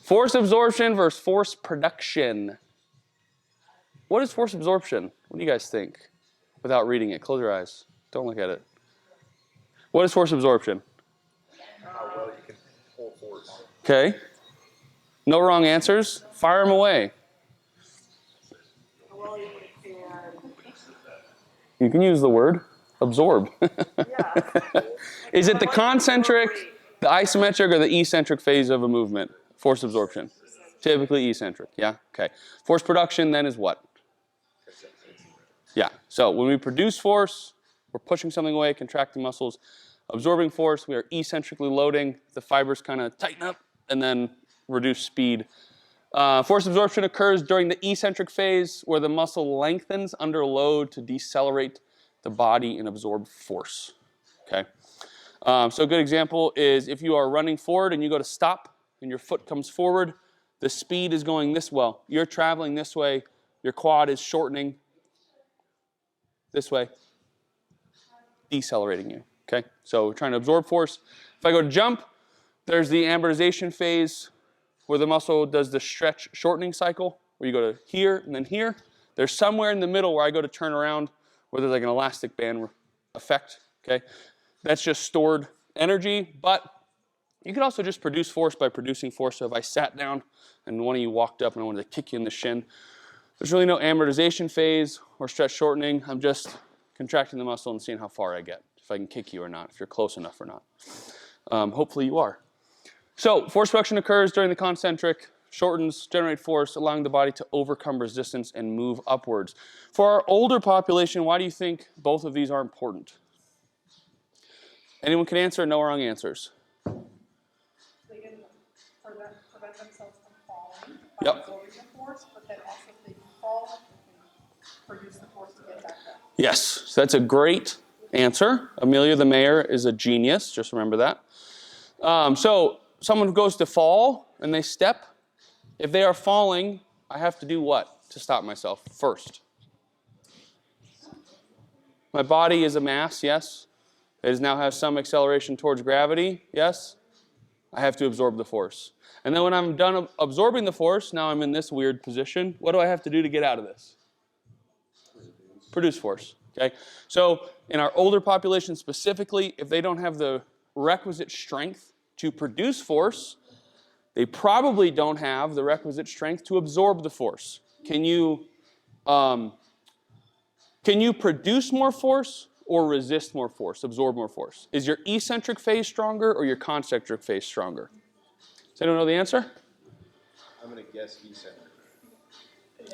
Force absorption versus force production. What is force absorption? What do you guys think? Without reading it, close your eyes. Don't look at it. What is force absorption? How well you can hold force. Okay. No wrong answers. Fire them away. Well, you can. You can use the word absorb. Yeah. Is it the concentric, the isometric, or the eccentric phase of a movement? Force absorption. Typically eccentric. Yeah? Okay. Force production then is what? Yeah. So when we produce force, we're pushing something away, contracting muscles. Absorbing force, we are eccentrically loading. The fibers kind of tighten up and then reduce speed. Force absorption occurs during the eccentric phase where the muscle lengthens under load to decelerate the body and absorb force. Okay. So a good example is if you are running forward and you go to stop and your foot comes forward, the speed is going this way. You're traveling this way. Your quad is shortening this way, decelerating you. Okay. So we're trying to absorb force. If I go to jump, there's the amortization phase where the muscle does the stretch shortening cycle, where you go to here and then here. There's somewhere in the middle where I go to turn around, where there's like an elastic band effect, okay? That's just stored energy, but you can also just produce force by producing force. So if I sat down and one of you walked up and I wanted to kick you in the shin, there's really no amortization phase or stretch shortening. I'm just contracting the muscle and seeing how far I get, if I can kick you or not, if you're close enough or not. Hopefully you are. So force production occurs during the concentric, shortens, generate force, allowing the body to overcome resistance and move upwards. For our older population, why do you think both of these are important? Anyone can answer, no wrong answers. They can prevent themselves from falling by Yep. absorbing the force, but then also if they do fall, they can produce the force to get back up. Yes, so that's a great answer. Amelia the Mayor is a genius, just remember that. So someone goes to fall and they step. If they are falling, I have to do what to stop myself first? My body is a mass, yes. It now has some acceleration towards gravity, yes. I have to absorb the force. And then when I'm done absorbing the force, now I'm in this weird position. What do I have to do to get out of this? Produce force, okay? So in our older population specifically, if they don't have the requisite strength to produce force, they probably don't have the requisite strength to absorb the force. Can you produce more force or resist more force, absorb more force? Is your eccentric phase stronger or your concentric phase stronger? Does anyone know the answer? I'm going to guess eccentric.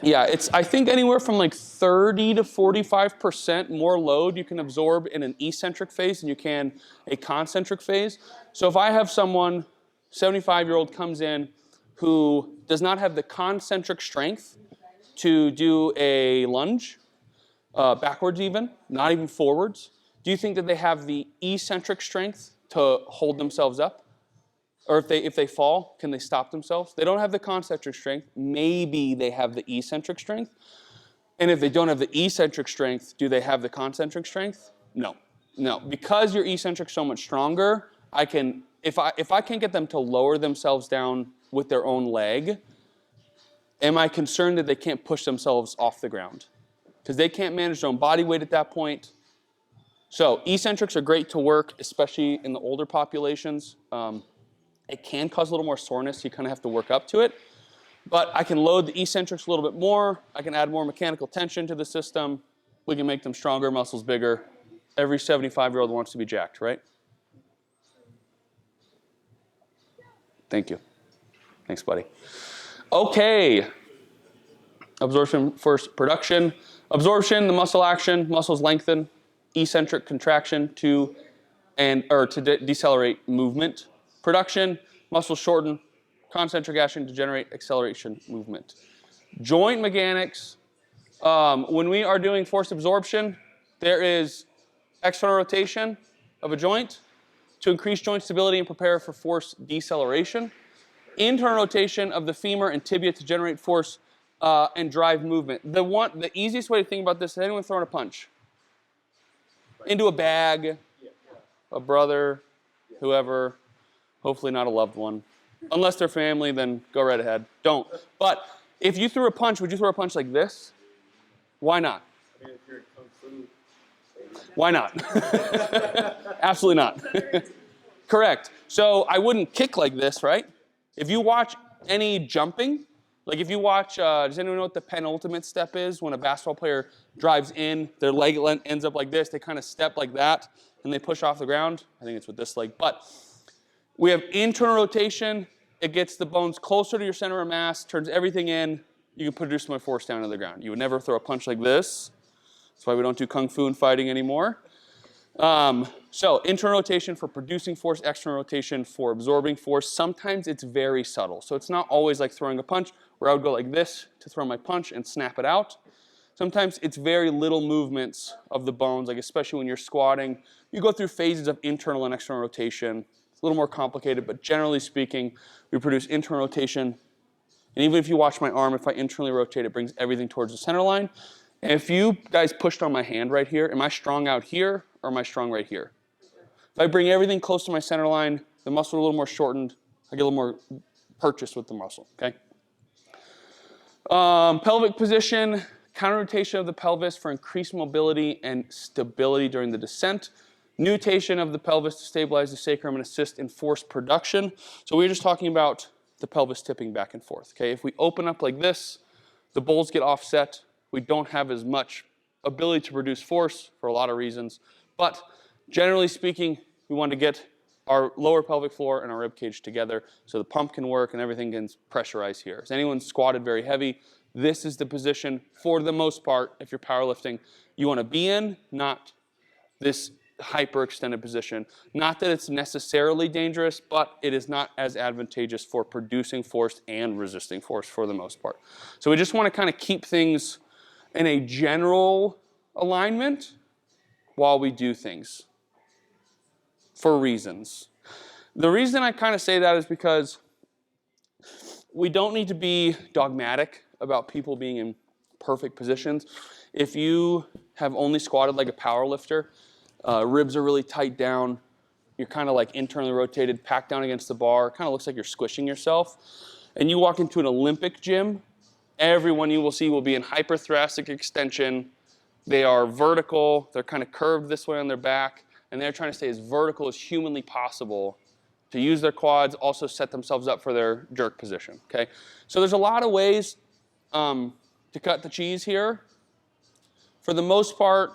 Yeah, it's I think anywhere from like 30 to 45% more load you can absorb in an eccentric phase than you can a concentric phase. So if I have someone, 75-year-old comes in who does not have the concentric strength to do a lunge, backwards even, not even forwards, do you think that they have the eccentric strength to hold themselves up? Or if they fall, can they stop themselves? They don't have the concentric strength. Maybe they have the eccentric strength. And if they don't have the eccentric strength, do they have the concentric strength? No. No. Because your eccentric's so much stronger, I can, if I can't get them to lower themselves down with their own leg, am I concerned that they can't push themselves off the ground? Because they can't manage their own body weight at that point. So eccentrics are great to work, especially in the older populations. It can cause a little more soreness. You kind of have to work up to it. But I can load the eccentrics a little bit more. I can add more mechanical tension to the system. We can make them stronger, muscles bigger. Every 75-year-old wants to be jacked, right? Thank you. Thanks, buddy. Okay. Absorption first, production. Absorption, the muscle action, muscles lengthen. Eccentric contraction to decelerate movement. Production, muscles shorten. Concentric action to generate acceleration movement. Joint mechanics, when we are doing force absorption, there is external rotation of a joint to increase joint stability and prepare for force deceleration. Internal rotation of the femur and tibia to generate force and drive movement. The easiest way to think about this is anyone throwing a punch into a bag, a brother, whoever, hopefully not a loved one. Unless they're family, then go right ahead. Don't. But if you threw a punch, would you throw a punch like this? Why not? I mean, if you're in Kung Fu, Why not? Absolutely not. Correct. So I wouldn't kick like this, right? If you watch any jumping, like if you watch, does anyone know what the penultimate step is? When a basketball player drives in, their leg ends up like this, they kind of step like that, and they push off the ground. I think it's with this leg. But we have internal rotation. It gets the bones closer to your center of mass, turns everything in. You can produce more force down to the ground. You would never throw a punch like this. That's why we don't do Kung Fu and fighting anymore. So internal rotation for producing force, external rotation for absorbing force. Sometimes it's very subtle. So it's not always like throwing a punch where I would go like this to throw my punch and snap it out. Sometimes it's very little movements of the bones, like especially when you're squatting. You go through phases of internal and external rotation. It's a little more complicated, but generally speaking, we produce internal rotation. And even if you watch my arm, if I internally rotate, it brings everything towards the center line. And if you guys pushed on my hand right here, am I strong out here or am I strong right here? If I bring everything close to my center line, the muscle a little more shortened, I get a little more purchased with the muscle, okay? Pelvic position, counter rotation of the pelvis for increased mobility and stability during the descent. Nutation of the pelvis to stabilize the sacrum and assist in force production. So we were just talking about the pelvis tipping back and forth, okay? If we open up like this, the bowls get offset. We don't have as much ability to produce force for a lot of reasons. But generally speaking, we want to get our lower pelvic floor and our rib cage together so the pump can work and everything gets pressurized here. Is anyone squatted very heavy? This is the position, for the most part, if you're powerlifting, you want to be in, not this hyperextended position. Not that it's necessarily dangerous, but it is not as advantageous for producing force and resisting force for the most part. So we just want to kind of keep things in a general alignment while we do things for reasons. The reason I kind of say that is because we don't need to be dogmatic about people being in perfect positions. If you have only squatted like a power lifter, ribs are really tight down, you're kind of like internally rotated, packed down against the bar, kind of looks like you're squishing yourself, and you walk into an Olympic gym, everyone you will see will be in hyperthoracic extension. They are vertical, they're kind of curved this way on their back, and they're trying to stay as vertical as humanly possible to use their quads, also set themselves up for their jerk position, okay? So there's a lot of ways to cut the cheese here. For the most part,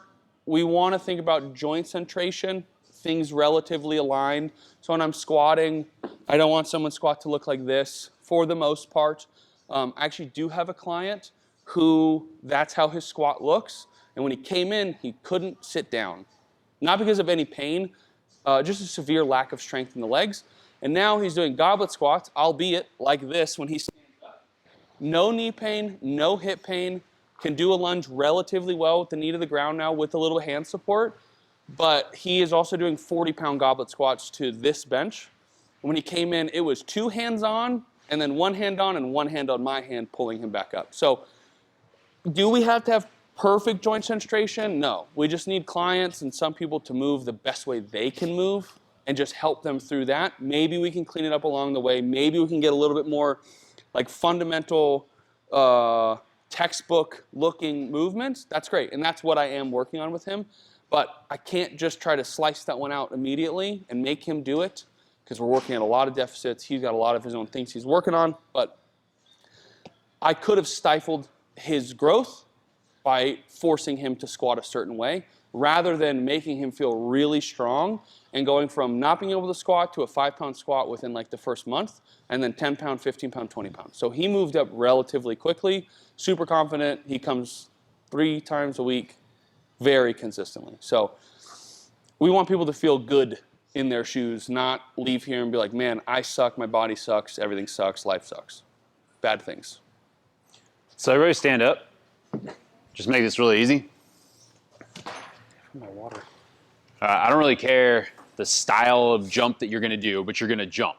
we want to think about joint centration, things relatively aligned. So when I'm squatting, I don't want someone's squat to look like this for the most part. I actually do have a client who that's how his squat looks. And when he came in, he couldn't sit down. Not because of any pain, just a severe lack of strength in the legs. And now he's doing goblet squats, albeit like this when he stands up. No knee pain, no hip pain, can do a lunge relatively well with the knee to the ground now with a little hand support. But he is also doing 40-pound goblet squats to this bench. When he came in, it was 2 hands on, and then 1 hand on and 1 hand on my hand pulling him back up. So do we have to have perfect joint centration? No. We just need clients and some people to move the best way they can move and just help them through that. Maybe we can clean it up along the way. Maybe we can get a little bit more like fundamental textbook looking movements. That's great, and that's what I am working on with him. But I can't just try to slice that one out immediately and make him do it because we're working at a lot of deficits. He's got a lot of his own things he's working on, but I could have stifled his growth by forcing him to squat a certain way rather than making him feel really strong and going from not being able to squat to a 5-pound squat within like the first month and then 10 pound, 15 pound, 20 pounds. So he moved up relatively quickly, super confident. He comes 3 times a week very consistently. So we want people to feel good in their shoes, not leave here and be like, man, I suck, my body sucks, everything sucks, life sucks. Bad things. So everybody stand up. Just make this really easy. My water. I don't really care the style of jump that you're gonna do, but you're gonna jump.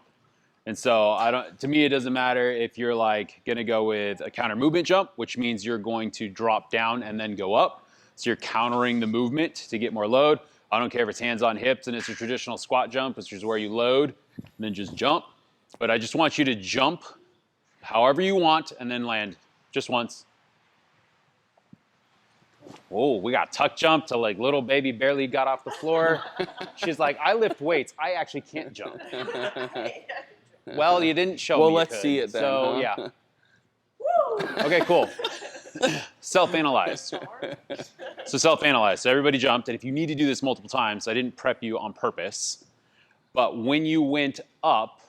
And so to me, it doesn't matter if you're like gonna go with a counter movement jump, which means you're going to drop down and then go up. So you're countering the movement to get more load. I don't care if it's hands on hips and it's a traditional squat jump, which is where you load and then just jump. But I just want you to jump however you want and then land just once. Whoa, we got tuck jump to like little baby barely got off the floor. She's like, I lift weights. I actually can't jump. Well, you didn't show me. Well, you let's could. see it then. So, huh? yeah. Okay, cool. Self-analyze. So self-analyze. So everybody jumped, and if you need to do this multiple times, I didn't prep you on purpose, but when you went up,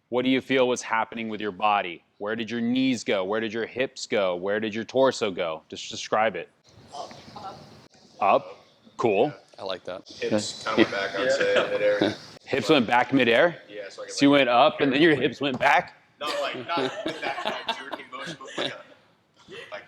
what do you feel was happening with your body? Where did your knees go? Where did your hips go? Where did your torso go? Just describe it. Up. Cool. I like that. Hips kind of went back, I would say, midair. Hips went back midair. Yeah, so I could, So you went up, and then your hips went back. not with that kind of jerking motion, but like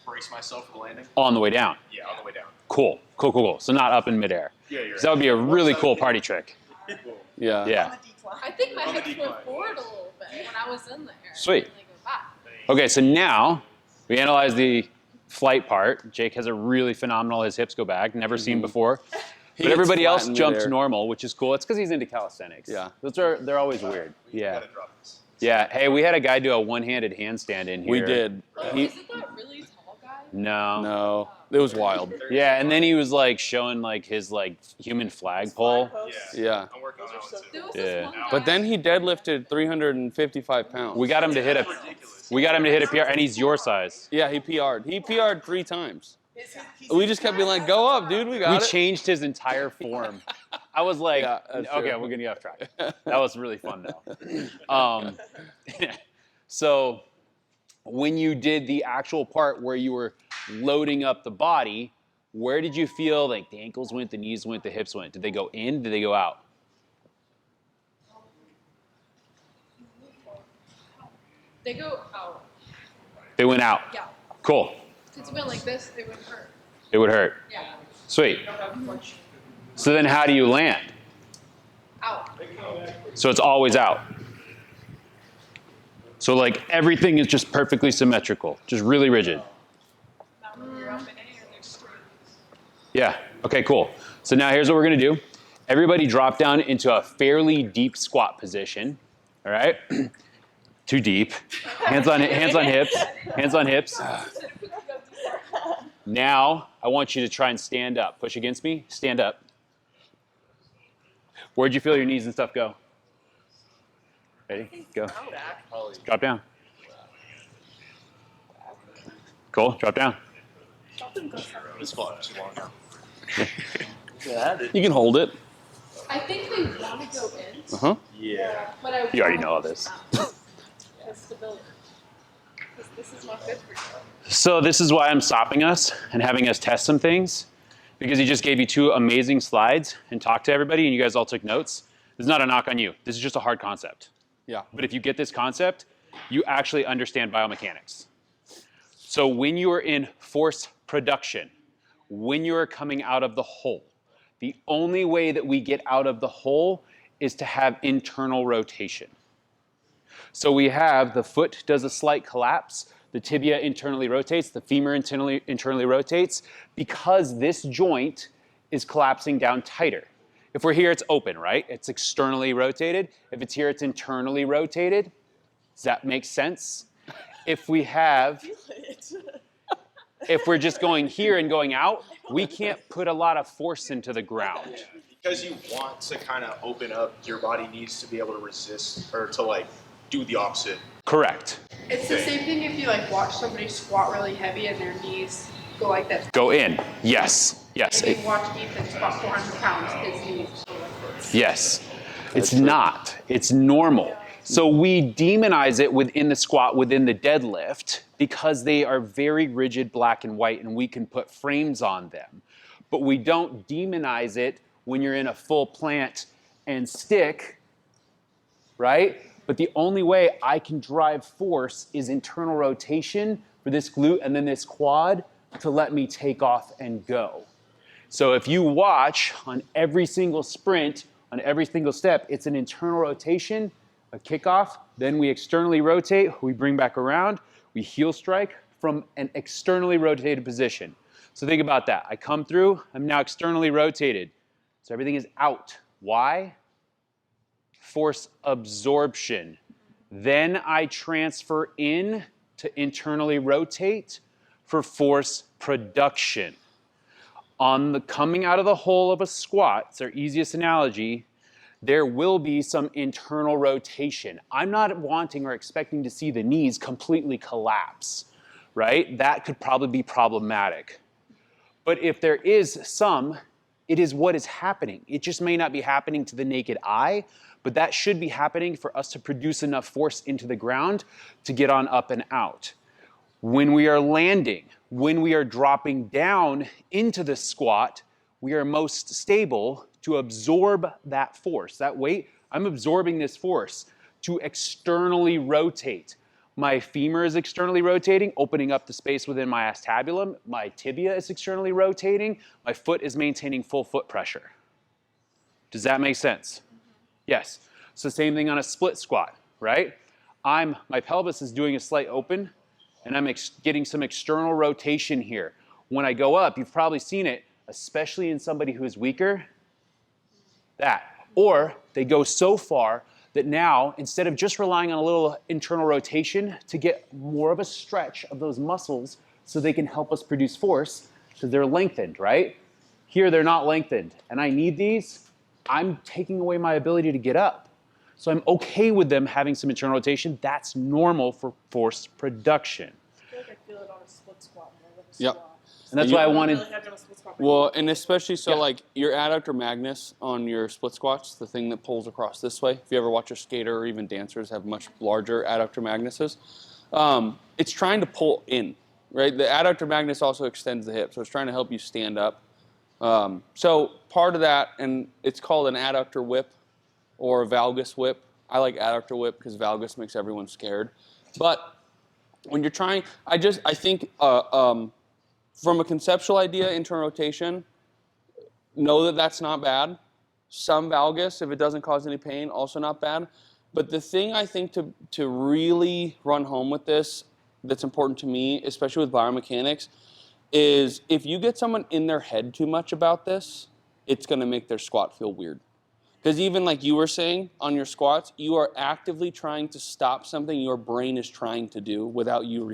brace myself for landing. On the way down. Yeah, on the way down. Cool. Cool, cool, cool. So not up in midair. Yeah, you're So that would be a really cool party trick. Cool. Yeah. Yeah. I think my On the hips decline. went forward a little bit when I was in there. Sweet. And they go back. Okay, so now we analyze the flight part. Jake has a really phenomenal, his hips go back, never seen before. But gets everybody flat else in jumped midair. normal, which is cool. It's because he's into calisthenics. Yeah. They're always weird. We Yeah. gotta drop this. Yeah. Hey, we had a guy do a one-handed handstand in here. We did. Oh, He, is it that really tall guy? No. no, it was wild. Yeah, and then he was like showing like his like human flagpole. Yeah. I'm working on that one too. There was Yeah. this one guy. But then he deadlifted 355 pounds. We got him to hit a PR, and he's your size. Yeah, he PR'd. He PR'd 3 times. We just kept being like, go up, dude, we got We it. changed his entire form. I was like, Yeah, that's okay, true. we're gonna get off track. That was really fun though. So when you did the actual part where you were loading up the body, where did you feel like the ankles went, the knees went, the hips went? Did they go in? Did they go out? They go out. They went out. Yeah. Cool. Since it went like this, they would hurt. It would hurt. Yeah. Sweet. So then how do you land? Out. So it's always out. So like everything is just perfectly symmetrical, just really rigid. Not when you're up in air, they're straight. Yeah, okay, cool. So now here's what we're gonna do. Everybody drop down into a fairly deep squat position, all right? Too deep. Hands on hips, hands on hips. Now, I want you to try and stand up. Push against me, stand up. Where'd you feel your knees and stuff go? Ready, go. Drop down. Cool, drop down. This spot too long now. You can hold it. I think they want to go in, Uh-huh. Yeah. but I You already want know all this. the stability. This is not good for you. So this is why I'm stopping us and having us test some things, because he just gave you 2 amazing slides and talked to everybody and you guys all took notes. This is not a knock on you. This is just a hard concept. Yeah. But if you get this concept, you actually understand biomechanics. So when you are in force production, when you are coming out of the hole, the only way that we get out of the hole is to have internal rotation. So we have the foot does a slight collapse, the tibia internally rotates, the femur internally rotates, because this joint is collapsing down tighter. If we're here, it's open, right? It's externally rotated. If it's here, it's internally rotated. Does that make sense? If we have, if we're just going here and going out, we can't put a lot of force into the ground. Because you want to kind of open up, your body needs to be able to resist or to like do the opposite. Correct. It's the same thing if you like watch somebody squat really heavy and their knees go like that. Go in. Yes. Yes. If you watch Ethan squat 400 pounds, his knees go like this. Yes. It's not. It's normal. So we demonize it within the squat, within the deadlift, because they are very rigid, black and white, and we can put frames on them. But we don't demonize it when you're in a full plant and stick, right? But the only way I can drive force is internal rotation for this glute and then this quad to let me take off and go. So if you watch on every single sprint, on every single step, it's an internal rotation, a kickoff, then we externally rotate, we bring back around, we heel strike from an externally rotated position. So think about that. I come through, I'm now externally rotated. So everything is out. Why? force absorption. Then I transfer in to internally rotate for force production. On the coming out of the hole of a squat, it's our easiest analogy, there will be some internal rotation. I'm not wanting or expecting to see the knees completely collapse, right? That could probably be problematic. But if there is some, it is what is happening. It just may not be happening to the naked eye, but that should be happening for us to produce enough force into the ground to get on up and out. When we are landing, when we are dropping down into the squat, we are most stable to absorb that force, that weight. I'm absorbing this force to externally rotate. My femur is externally rotating, opening up the space within my acetabulum. My tibia is externally rotating. My foot is maintaining full foot pressure. Does that make sense? Yes. So same thing on a split squat, right? My pelvis is doing a slight open, and I'm getting some external rotation here. When I go up, you've probably seen it, especially in somebody who is weaker, that. Or they go so far that now, instead of just relying on a little internal rotation to get more of a stretch of those muscles so they can help us produce force, because they're lengthened, right? Here, they're not lengthened, and I need these. I'm taking away my ability to get up. So I'm okay with them having some internal rotation. That's normal for force production. I feel like I feel it on a split squat more than a Yep. squat. And that's why I wanted... Really heavy on a split squat, but Well, and especially so Yeah. like your adductor magnus on your split squats, the thing that pulls across this way. If you ever watch a skater or even dancers have much larger adductor magnuses, it's trying to pull in, right? The adductor magnus also extends the hip, so it's trying to help you stand up. So part of that, and it's called an adductor whip or a valgus whip. I like adductor whip because valgus makes everyone scared. But when you're trying, I think from a conceptual idea, internal rotation, know that that's not bad. Some valgus, if it doesn't cause any pain, also not bad. But the thing I think to really run home with this, that's important to me, especially with biomechanics, is if you get someone in their head too much about this, it's going to make their squat feel weird. Because even like you were saying on your squats, you are actively trying to stop something your brain is trying to do without you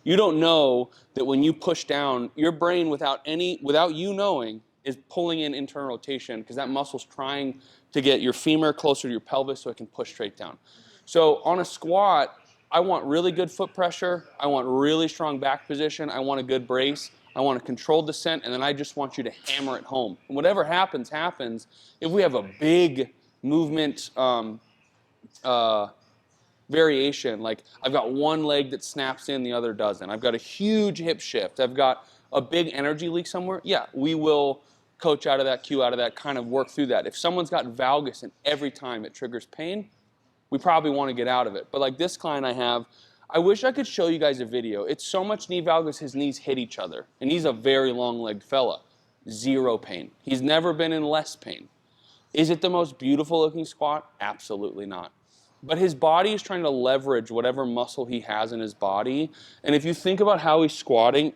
you don't know that when you push down, your brain without you knowing is pulling in internal rotation because that muscle's trying to get your femur closer to your pelvis so it can push straight down. So on a squat, I want really good foot pressure. I want really strong back position. I want a good brace. I want a controlled descent, and then I just want you to hammer it home. And whatever happens, happens. If we have a big movement variation, like I've got one leg that snaps in, the other doesn't. I've got a huge hip shift. I've got a big energy leak somewhere. Yeah, we will coach out of that, cue out of that, kind of work through that. If someone's got valgus and every time it triggers pain, we probably want to get out of it. But like this client I have, I wish I could show you guys a video. It's so much knee valgus, his knees hit each other. And he's a very long-legged fella. Zero pain. He's never been in less pain. Is it the most beautiful-looking squat? Absolutely not. But his body is trying to leverage whatever muscle he has in his body. And if you think about how he's squatting,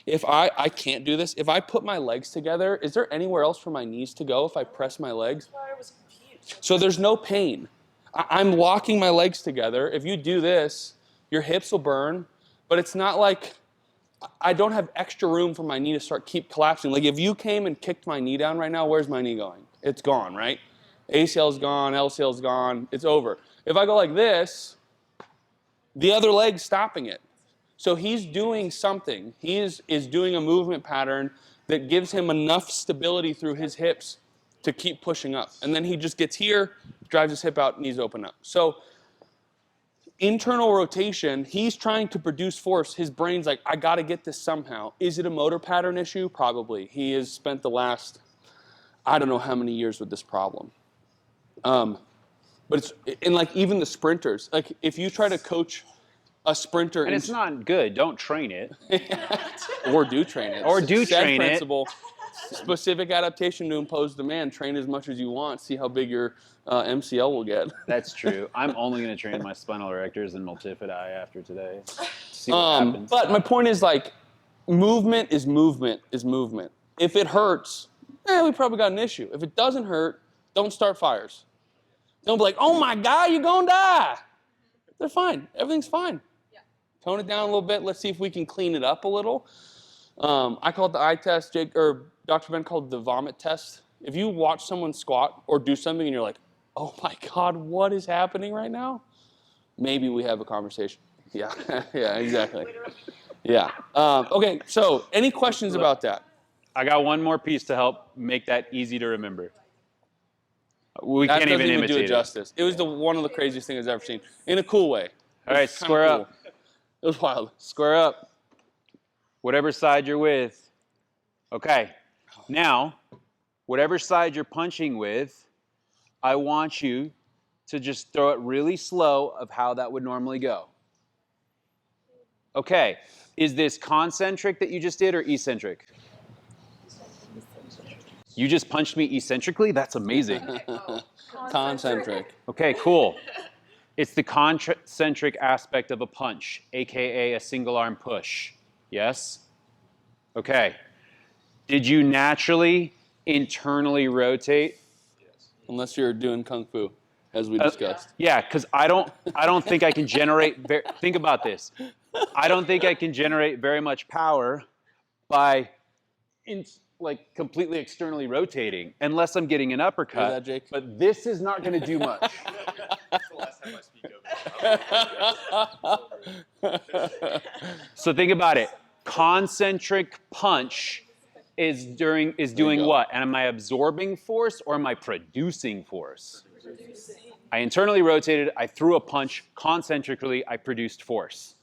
if I can't do this. If I put my legs together, is there anywhere else for my knees to go if I press my legs? that's why I was confused. So there's no pain. I'm locking my legs together. If you do this, your hips will burn, but it's not like I don't have extra room for my knee to keep collapsing. Like if you came and kicked my knee down right now, where's my knee going? It's gone, right? ACL's gone, LCL's gone, it's over. If I go like this, the other leg's stopping it. So he's doing something. He is doing a movement pattern that gives him enough stability through his hips to keep pushing up. And then he just gets here, drives his hip out, knees open up. So internal rotation, he's trying to produce force. His brain's like, I got to get this somehow. Is it a motor pattern issue? Probably. He has spent the last, I don't know how many years with this problem. But it's, and like even the sprinters, like if you try to coach a sprinter. And it's not good. Don't train it. Or do train it. Or do Set train principle, specific adaptation to impose demand. Train as much as you want. See how big your MCL will get. That's true. I'm only going to train my spinal erectors and multifidi after today. See what happens. But my point is like, movement is movement is movement. If it hurts, we probably got an issue. If it doesn't hurt, don't start fires. Don't be like, oh my God, you're gonna die. They're fine. Everything's fine. Yeah. Tone it down a little bit. Let's see if we can clean it up a little. I call it the eye test. Dr. Ben called it the vomit test. If you watch someone squat or do something and you're like, oh my God, what is happening right now? Maybe we have a conversation. Yeah, yeah, exactly. Yeah. Okay, so any questions about that? I got one more piece to help make that easy to remember. We That can't doesn't even even do it imitate it. justice. It was one of the craziest things I've ever seen. In a cool way. All right, square up. It was wild. Square up. Whatever side you're with. Okay. Now, whatever side you're punching with, I want you to just throw it really slow of how that would normally go. Okay. Is this concentric that you just did or eccentric? You just punched me eccentrically? That's amazing. Concentric. Okay, cool. It's the concentric aspect of a punch, aka a single arm push. Yes? Okay. Did you naturally internally rotate? Unless you're doing kung fu, as we discussed. Yeah, because I don't think I can generate. Think about this. I don't think I can generate very much power by completely externally rotating, unless I'm getting an uppercut. Hear that, Jake? But this is not going to do much. That's the last time I speak of it. So think about it. Concentric punch is doing what? And am I absorbing force or am I producing force? I internally rotated, I threw a punch, concentrically I produced force.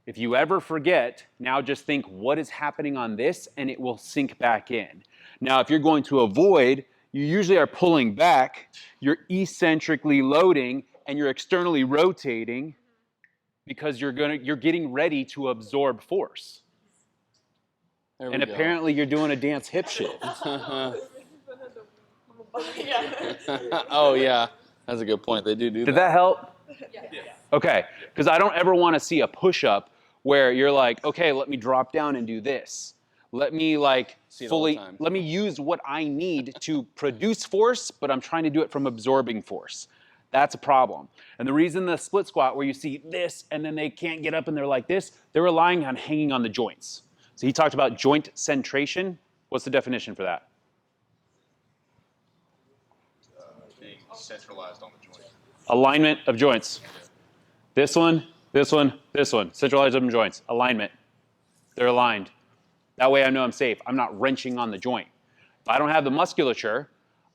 If you ever forget, now just think what is happening on this and it will sink back in. Now if you're going to avoid, you usually are pulling back, you're eccentrically loading and you're externally rotating because you're getting ready to absorb force. And apparently you're doing a dance hip shift. Oh yeah, that's a good point. They do that. Did that help? Yeah. Okay, because I don't ever want to see a push-up where you're like, okay, let me drop down and do this. Let me let me use what I need to produce force, but I'm trying to do it from absorbing force. That's a problem. And the reason the split squat where you see this and then they can't get up and they're like this, they're relying on hanging on the joints. So he talked about joint centration. What's the definition for that? Being centralized on the joint. Alignment of joints. This one, this one, this one. Centralized on joints. Alignment. They're aligned. That way I know I'm safe. I'm not wrenching on the joint. If I don't have the musculature,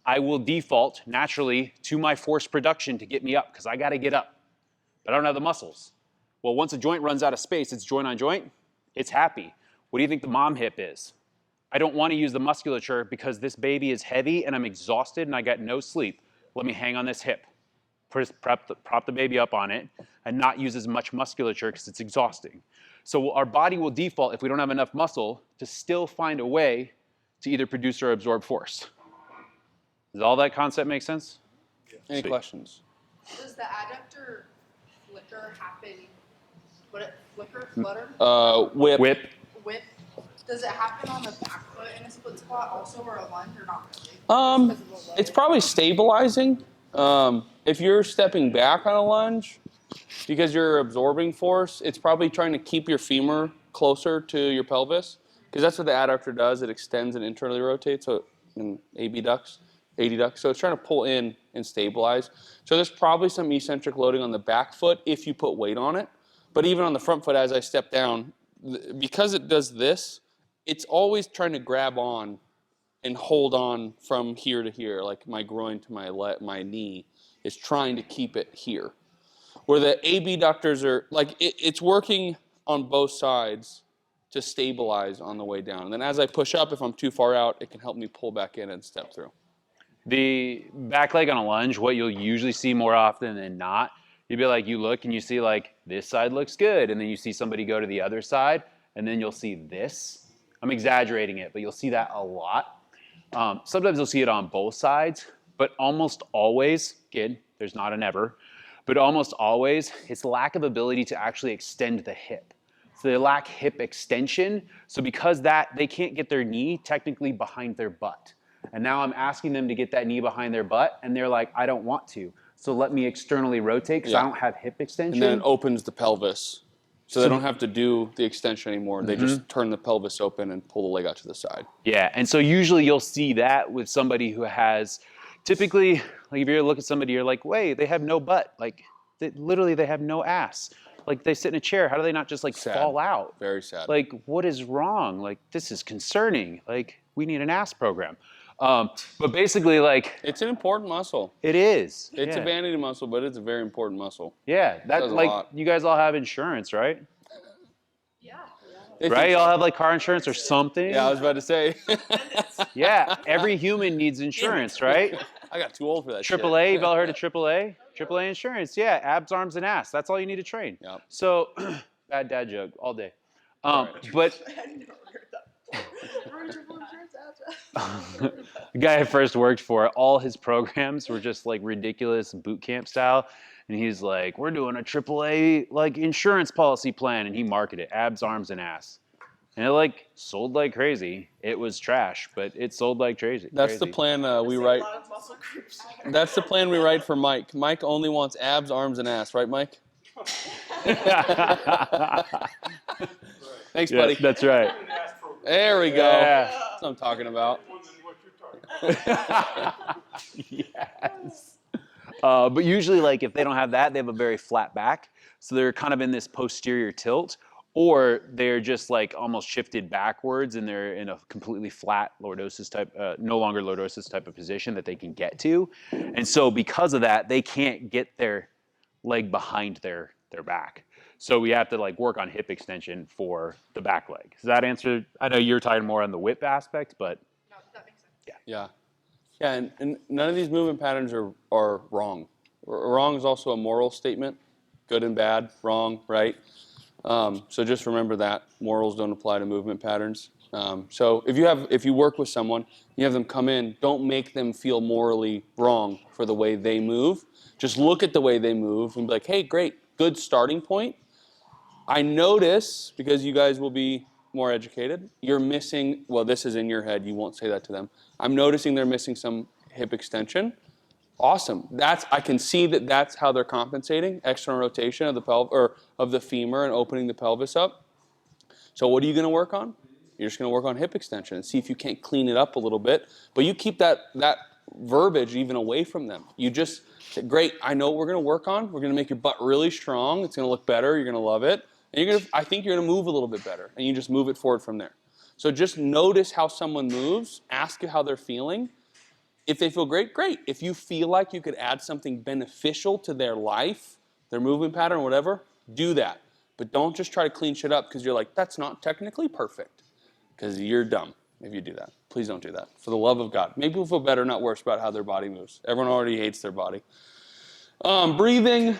I will default naturally to my force production to get me up because I got to get up. But I don't have the muscles. Well, once a joint runs out of space, it's joint on joint, it's happy. What do you think the mom hip is? I don't want to use the musculature because this baby is heavy and I'm exhausted and I got no sleep. Let me hang on this hip. Prop the baby up on it and not use as much musculature because it's exhausting. So our body will default, if we don't have enough muscle, to still find a way to either produce or absorb force. Does all that concept make sense? Any questions? Does the adductor flicker happen? Flutter? Whip. Whip. Does it happen on the back foot in a split squat also, or a lunge, or not really? It's probably stabilizing. If you're stepping back on a lunge, because you're absorbing force, it's probably trying to keep your femur closer to your pelvis, because that's what the adductor does. It extends and internally rotates, so in AD ducts. So it's trying to pull in and stabilize. So there's probably some eccentric loading on the back foot if you put weight on it. But even on the front foot, as I step down, because it does this, it's always trying to grab on and hold on from here to here, like my groin to my knee is trying to keep it here. Where the abductors are, like it's working on both sides to stabilize on the way down. And then as I push up, if I'm too far out, it can help me pull back in and step through. The back leg on a lunge, what you'll usually see more often than not, you'll be like, you look and you see like, this side looks good. And then you see somebody go to the other side and then you'll see this. I'm exaggerating it, but you'll see that a lot. Sometimes you'll see it on both sides, but almost always, again, there's not an ever, but almost always, it's lack of ability to actually extend the hip. So they lack hip extension. So because that, they can't get their knee technically behind their butt. And now I'm asking them to get that knee behind their butt, and they're like, I don't want to. So let me externally rotate because I don't have hip extension. And then it opens the pelvis. So they don't have to do the extension anymore. They just turn the pelvis open and pull the leg out to the side. Yeah, and so usually you'll see that with somebody who has, typically, like if you look at somebody, you're like, wait, they have no butt. Like, literally they have no ass. Like they sit in a chair, how do they not just like Sad. fall out? Very sad. Like, what is wrong? Like, this is concerning. Like, we need an ass program. But basically, like, It's an important muscle. it is. It's a vanity muscle, but it's a very important muscle. Yeah, Does that's a like, lot. you guys all have insurance, right? Yeah. Right? Y'all have like car insurance or something? Yeah, I was about to say. Yeah, every human needs insurance, right? I got too old for that shit. AAA, you've all heard of AAA? AAA insurance, yeah, abs, arms, and ass. That's all you need to train. Yep. So, bad dad joke all day. Right. But the guy I first worked for, all his programs were just like ridiculous boot camp style. And he's like, we're doing a AAA like insurance policy plan. And he marketed abs, arms, and ass. And it like sold like crazy. It was trash, but it sold like crazy. That's the plan we write. A lot of muscle groups. That's the plan we write for Mike. Mike only wants abs, arms, and ass, right, Mike? Thanks, buddy. That's right. There we go. Yeah. That's what I'm talking about. Yes. But usually, like, if they don't have that, they have a very flat back. So they're kind of in this posterior tilt, or they're just like almost shifted backwards and they're in a completely flat lordosis type, no longer lordosis type of position that they can get to. And so because of that, they can't get their leg behind their back. So we have to like work on hip extension for the back leg. Does that answer? I know you're talking more on the whip aspect, but No, that makes sense. Yeah. Yeah, and none of these movement patterns are wrong. Wrong is also a moral statement. Good and bad, wrong, right? So just remember that. Morals don't apply to movement patterns. So if you work with someone, you have them come in, don't make them feel morally wrong for the way they move. Just look at the way they move and be like, hey, great, good starting point. I notice, because you guys will be more educated, you're missing, well, this is in your head, you won't say that to them. I'm noticing they're missing some hip extension. Awesome. I can see that that's how they're compensating, external rotation of the or of the femur and opening the pelvis up. So what are you going to work on? You're just going to work on hip extension and see if you can't clean it up a little bit. But you keep that verbiage even away from them. You just say, great, I know what we're going to work on. We're going to make your butt really strong. It's going to look better. You're going to love it. And I think you're going to move a little bit better. And you just move it forward from there. So just notice how someone moves. Ask how they're feeling. If they feel great, great. If you feel like you could add something beneficial to their life, their movement pattern, whatever, do that. But don't just try to clean shit up because you're like, that's not technically perfect. Because you're dumb if you do that. Please don't do that. For the love of God. Make people feel better, not worse, about how their body moves. Everyone already hates their body. Breathing.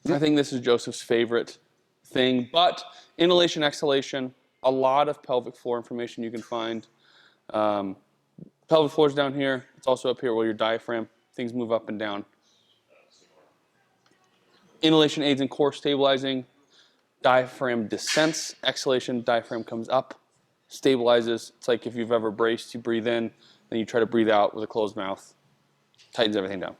I think this is Joseph's favorite thing. But inhalation, exhalation, a lot of pelvic floor information you can find. Pelvic floor is down here. It's also up here where your diaphragm. Things move up and down. Inhalation aids in core stabilizing. Diaphragm descents. Exhalation, diaphragm comes up, stabilizes. It's like if you've ever braced, you breathe in, then you try to breathe out with a closed mouth. Tightens everything down.